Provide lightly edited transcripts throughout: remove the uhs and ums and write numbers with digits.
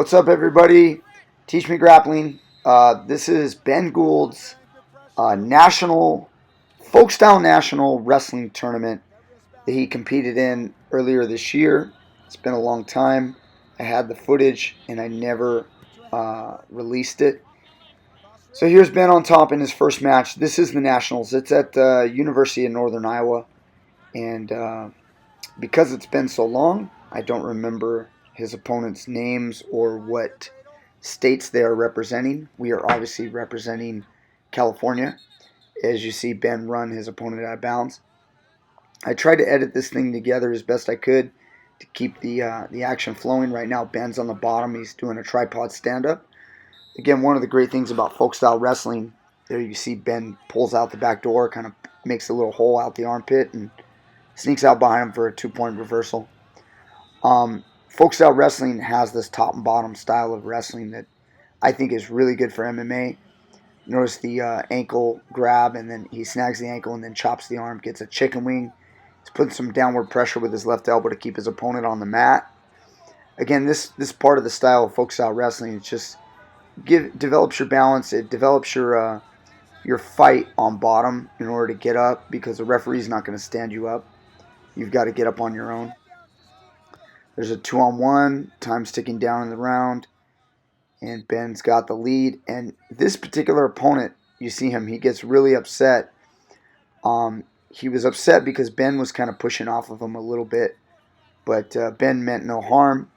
What's up, everybody? Teach Me Grappling. This is Ben Gould's folk style national wrestling tournament that he competed in earlier this year. It's been a long time. I had the footage and I never released it. So here's Ben on top in his first match. This is the Nationals. It's at the University of Northern Iowa. And because it's been so long, I don't remember his opponent's names or what states they are representing. We are obviously representing California. As you see Ben run his opponent out of bounds. I tried to edit this thing together as best I could to keep the action flowing. Right now Ben's on the bottom. He's doing a tripod stand-up. Again, one of the great things about folk-style wrestling, there you see Ben pulls out the back door, kind of makes a little hole out the armpit, and sneaks out behind him for a 2-point reversal. Folk-style wrestling has this top and bottom style of wrestling that I think is really good for MMA. Notice the ankle grab, and then he snags the ankle and then chops the arm, gets a chicken wing. He's putting some downward pressure with his left elbow to keep his opponent on the mat. Again, this part of the style of folk-style wrestling, it just develops your balance. It develops your fight on bottom in order to get up, because the referee's not going to stand you up. You've got to get up on your own. There's a 2-on-1, time's ticking down in the round, and Ben's got the lead. And this particular opponent, you see him, he gets really upset. He was upset because Ben was kind of pushing off of him a little bit, but Ben meant no harm.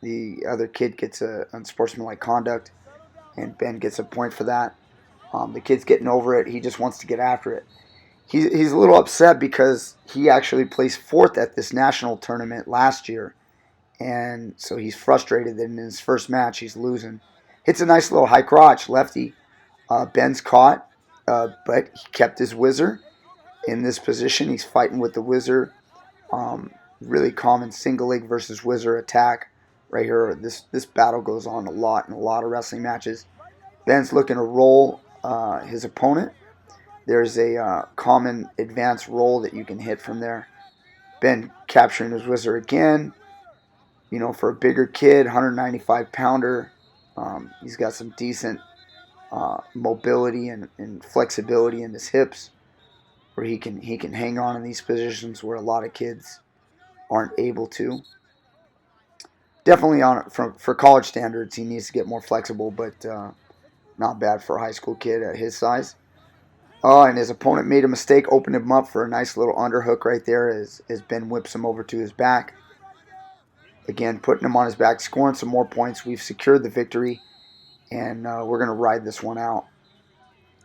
The other kid gets a unsportsmanlike conduct, and Ben gets a point for that. The kid's getting over it. He just wants to get after it. He's a little upset because he actually placed 4th at this national tournament last year. And so he's frustrated that in his first match he's losing. Hits a nice little high crotch, lefty. Ben's caught, but he kept his whizzer in this position. He's fighting with the whizzer. Really common single leg versus whizzer attack right here. This battle goes on a lot in a lot of wrestling matches. Ben's looking to roll his opponent. There's a common advanced roll that you can hit from there. Ben capturing his whizzer again. You know, for a bigger kid, 195-pounder, he's got some decent mobility and flexibility in his hips, where he can hang on in these positions where a lot of kids aren't able to. Definitely for college standards, he needs to get more flexible, but not bad for a high school kid at his size. And his opponent made a mistake, opened him up for a nice little underhook right there as Ben whips him over to his back. Again, putting him on his back, scoring some more points. We've secured the victory, and we're going to ride this one out.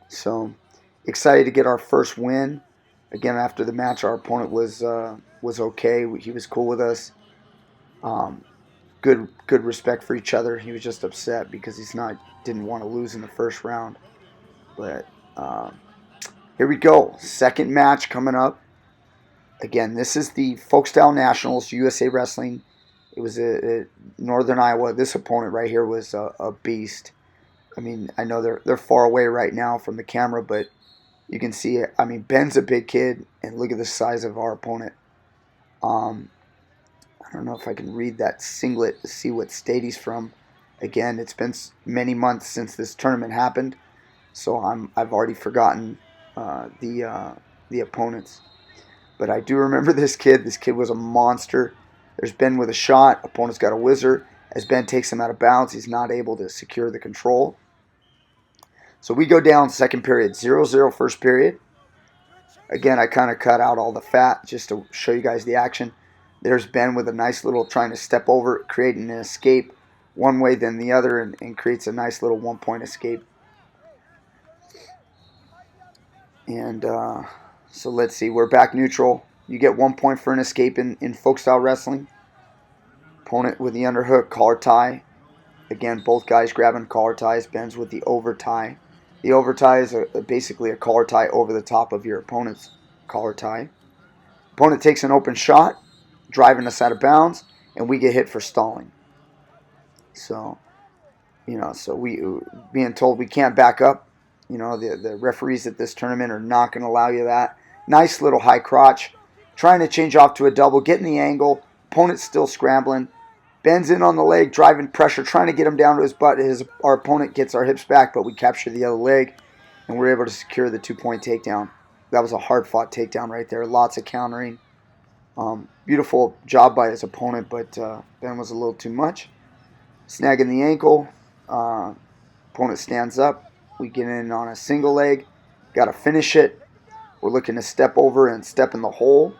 So, excited to get our first win. Again, after the match, our opponent was okay. He was cool with us. Good respect for each other. He was just upset because didn't want to lose in the first round. But here we go. Second match coming up. Again, this is the Folk Style Nationals, USA Wrestling. It was at Northern Iowa. This opponent right here was a beast. I mean, I know they're far away right now from the camera, but you can see it. I mean, Ben's a big kid, and look at the size of our opponent. I don't know if I can read that singlet to see what state he's from. Again, it's been many months since this tournament happened, so I've already forgotten the opponents. But I do remember this kid. This kid was a monster. There's Ben with a shot. Opponent's got a whizzer. As Ben takes him out of bounds, he's not able to secure the control. So we go down second period, 0-0 first period. Again, I kind of cut out all the fat just to show you guys the action. There's Ben with a nice little trying to step over, creating an escape one way then the other, and creates a nice little 1-point escape. And so let's see, we're back neutral. You get 1 point for an escape in folk-style wrestling. Opponent with the underhook, collar tie. Again, both guys grabbing collar ties. Ben's with the over tie. The over tie is basically a collar tie over the top of your opponent's collar tie. Opponent takes an open shot, driving us out of bounds, and we get hit for stalling. So, we being told we can't back up. The referees at this tournament are not going to allow you that. Nice little high crotch. Trying to change off to a double, getting the angle. Opponent's still scrambling. Ben's in on the leg, driving pressure, trying to get him down to his butt. Our opponent gets our hips back, but we capture the other leg, and we're able to secure the 2-point takedown. That was a hard-fought takedown right there. Lots of countering. Beautiful job by his opponent, but Ben was a little too much. Snagging the ankle. Opponent stands up. We get in on a single leg. Got to finish it. We're looking to step over and step in the hole.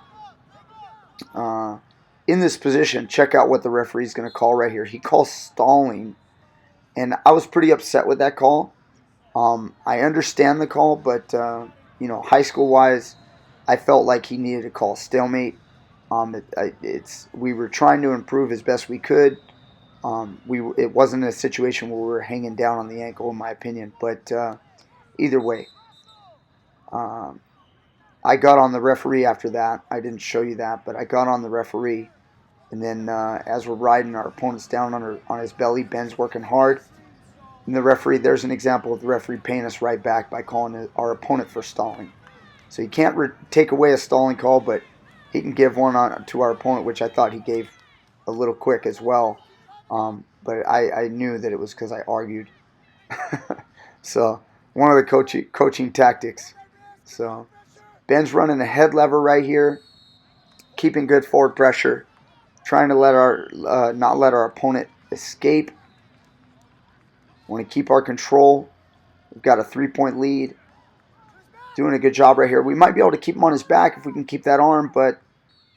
In this position, check out what the referee's going to call right here. He calls stalling, and I was pretty upset with that call. I understand the call, but high school wise, I felt like he needed to call stalemate. We were trying to improve as best we could. It wasn't a situation where we were hanging down on the ankle, in my opinion. But either way, I got on the referee after that. I didn't show you that, but I got on the referee. And then as we're riding our opponent's down on his belly, Ben's working hard. And the referee, there's an example of the referee paying us right back by calling our opponent for stalling. So you can't take away a stalling call, but he can give one to our opponent, which I thought he gave a little quick as well. But I knew that it was because I argued. So one of the coaching tactics. So Ben's running a head lever right here, keeping good forward pressure, trying to not let our opponent escape. Want to keep our control. We've got a 3-point lead. Doing a good job right here. We might be able to keep him on his back if we can keep that arm, but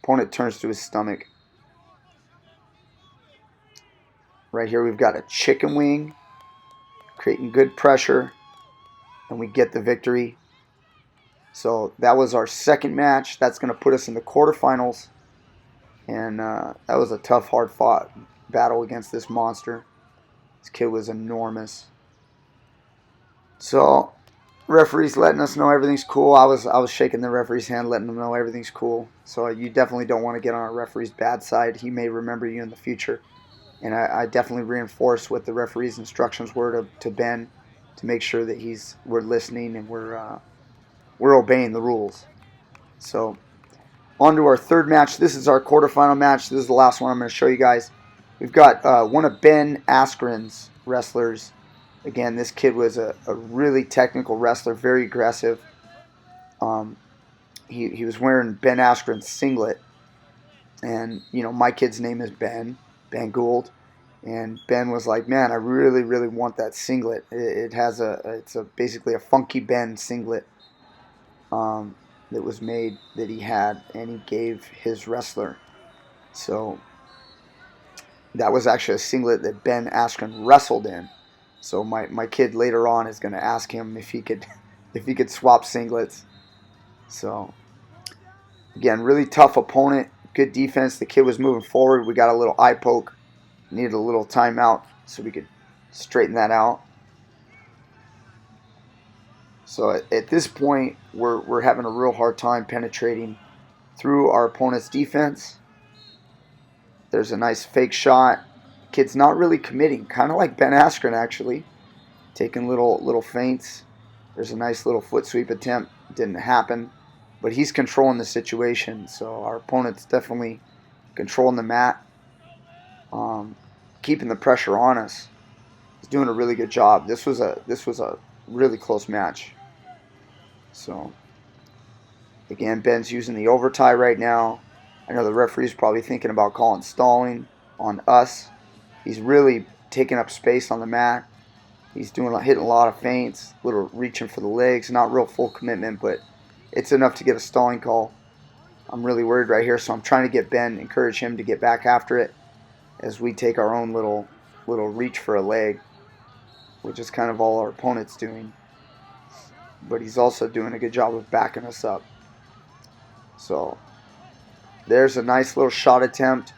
opponent turns to his stomach. Right here we've got a chicken wing, creating good pressure, and we get the victory. So that was our second match. That's going to put us in the quarterfinals. And that was a tough, hard-fought battle against this monster. This kid was enormous. So referee's letting us know everything's cool. I was shaking the referee's hand, letting him know everything's cool. So you definitely don't want to get on a referee's bad side. He may remember you in the future. And I definitely reinforce what the referee's instructions were to Ben to make sure that we're listening and we're obeying the rules. So on to our third match. This is our quarterfinal match. This is the last one I'm going to show you guys. We've got one of Ben Askren's wrestlers. Again, this kid was a really technical wrestler, very aggressive. He was wearing Ben Askren's singlet. And, my kid's name is Ben GOULD. And Ben was like, man, I really, really want that singlet. It's basically a Funky Ben singlet that was made that he had, and he gave his wrestler. So that was actually a singlet that Ben Askren wrestled in. So my kid later on is going to ask him if he could swap singlets. So again, really tough opponent, good defense. The kid was moving forward. We got a little eye poke, needed a little timeout so we could straighten that out. So at this point, we're having a real hard time penetrating through our opponent's defense. There's a nice fake shot. Kid's not really committing, kind of like Ben Askren actually, taking little feints. There's a nice little foot sweep attempt. Didn't happen, but he's controlling the situation. So our opponent's definitely controlling the mat, keeping the pressure on us. He's doing a really good job. This was a really close match. So again, Ben's using the overtie right now. I know the referee's probably thinking about calling stalling on us. He's really taking up space on the mat. He's hitting a lot of feints, little reaching for the legs. Not real full commitment, but it's enough to get a stalling call. I'm really worried right here, so I'm trying to get Ben, encourage him to get back after it as we take our own little reach for a leg, which is kind of all our opponent's doing. But he's also doing a good job of backing us up. So there's a nice little shot attempt.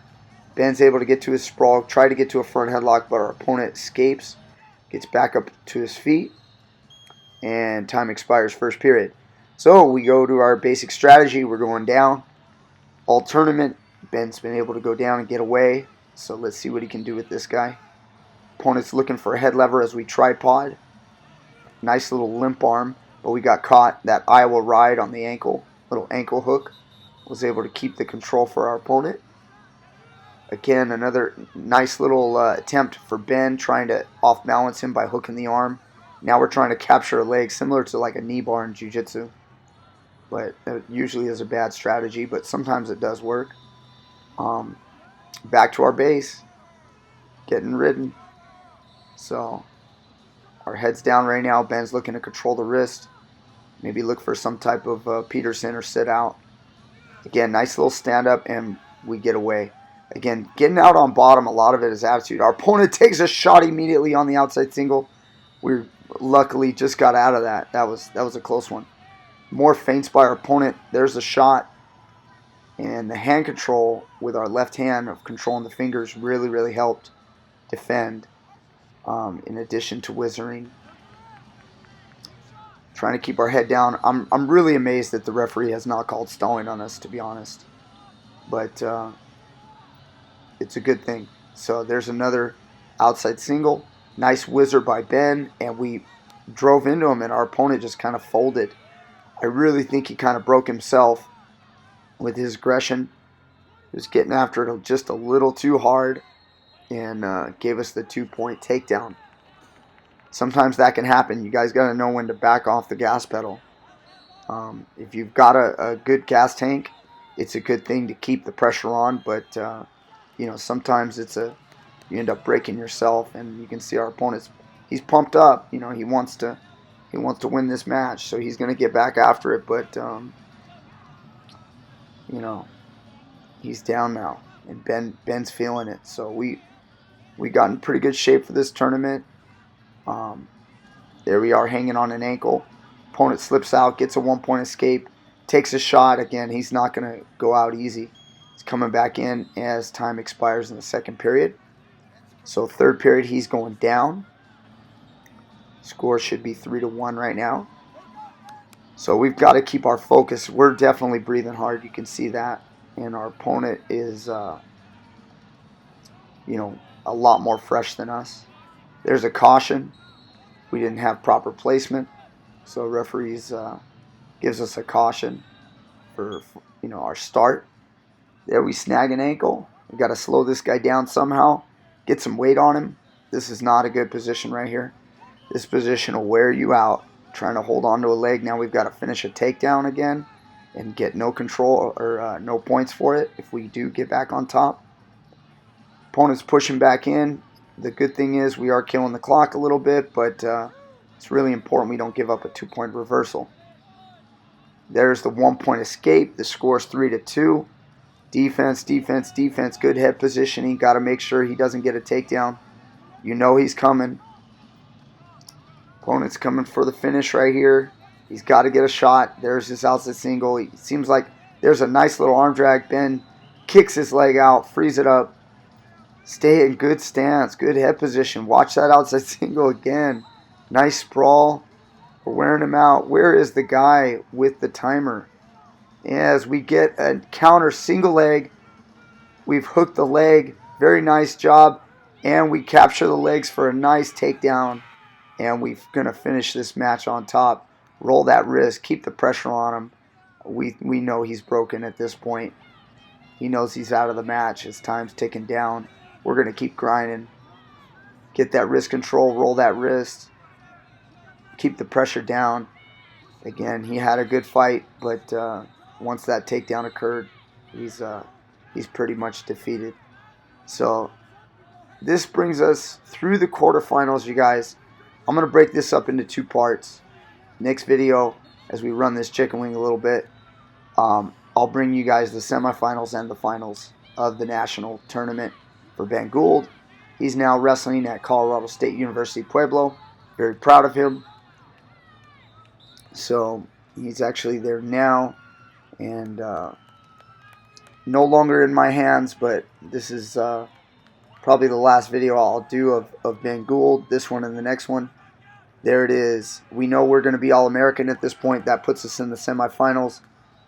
Ben's able to get to his sprawl, try to get to a front headlock, but our opponent escapes, gets back up to his feet, and time expires first period. So we go to our basic strategy. We're going down. All tournament, Ben's been able to go down and get away. So let's see what he can do with this guy. Opponent's looking for a head lever as we tripod. Nice little limp arm, but we got caught. That Iowa ride on the ankle, little ankle hook, was able to keep the control for our opponent. Again, another nice little attempt for Ben, trying to off-balance him by hooking the arm. Now we're trying to capture a leg, similar to like a knee bar in Jiu-jitsu. But it usually is a bad strategy, but sometimes it does work. Back to our base, getting ridden. So our head's down right now. Ben's looking to control the wrist. Maybe look for some type of Peterson or sit out. Again, nice little stand up, and we get away. Again, getting out on bottom, a lot of it is attitude. Our opponent takes a shot immediately on the outside single. We luckily just got out of that. That was a close one. More feints by our opponent. There's a shot. And the hand control with our left hand of controlling the fingers really, really helped defend, in addition to wizarding. Trying to keep our head down. I'm really amazed that the referee has not called stalling on us, to be honest. But it's a good thing. So there's another outside single. Nice whizzer by Ben, and we drove into him, and our opponent just kind of folded. I really think he kind of broke himself with his aggression. He was getting after it just a little too hard, and gave us the 2-point takedown. Sometimes that can happen. You guys got to know when to back off the gas pedal. If you've got a good gas tank, it's a good thing to keep the pressure on, but sometimes you end up breaking yourself, and you can see our opponent's, he's pumped up. He wants to win this match, so he's going to get back after it, but he's down now, and Ben's feeling it. So we got in pretty good shape for this tournament. There we are, hanging on an ankle. Opponent slips out, gets a 1-point escape, takes a shot. Again, he's not going to go out easy. He's coming back in as time expires in the second period. So third period, he's going down. Score should be 3-1 right now. So we've got to keep our focus. We're definitely breathing hard. You can see that. And our opponent is, a lot more fresh than us. There's a caution. We didn't have proper placement. So referees gives us a caution for our start. There we snag an ankle. We got to slow this guy down somehow. Get some weight on him. This is not a good position right here. This position will wear you out. Trying to hold on to a leg. Now we've got to finish a takedown again and get no control or no points for it if we do get back on top. Opponent's pushing back in. The good thing is we are killing the clock a little bit, but it's really important we don't give up a 2-point reversal. There's the 1-point escape. The score's 3-2. Defense, defense, defense. Good head positioning. Got to make sure he doesn't get a takedown. He's coming. Opponent's coming for the finish right here. He's got to get a shot. There's his outside single. It seems like there's a nice little arm drag. Ben kicks his leg out, frees it up. Stay in good stance, good head position. Watch that outside single again. Nice sprawl. We're wearing him out. Where is the guy with the timer? As we get a counter single leg, we've hooked the leg. Very nice job. And we capture the legs for a nice takedown. And we're going to finish this match on top. Roll that wrist. Keep the pressure on him. We know he's broken at this point. He knows he's out of the match. His time's ticking down. We're going to keep grinding. Get that wrist control. Roll that wrist. Keep the pressure down. Again, he had a good fight, but once that takedown occurred, he's pretty much defeated. So this brings us through the quarterfinals, you guys. I'm going to break this up into 2 parts. Next video, as we run this chicken wing a little bit, I'll bring you guys the semifinals and the finals of the national tournament for Ben Gould. He's now wrestling at Colorado State University Pueblo. Very proud of him. So he's actually there now, and no longer in my hands, but this is probably the last video I'll do of Ben Gould. This one and the next one. There it is. We know we're going to be All-American at this point. That puts us in the semifinals.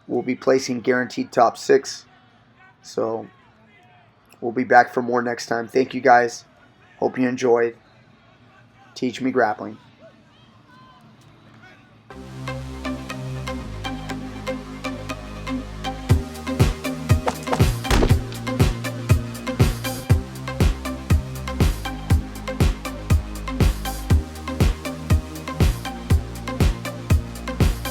We'll be placing guaranteed top 6. So we'll be back for more next time. Thank you guys. Hope you enjoyed. Teach Me Grappling.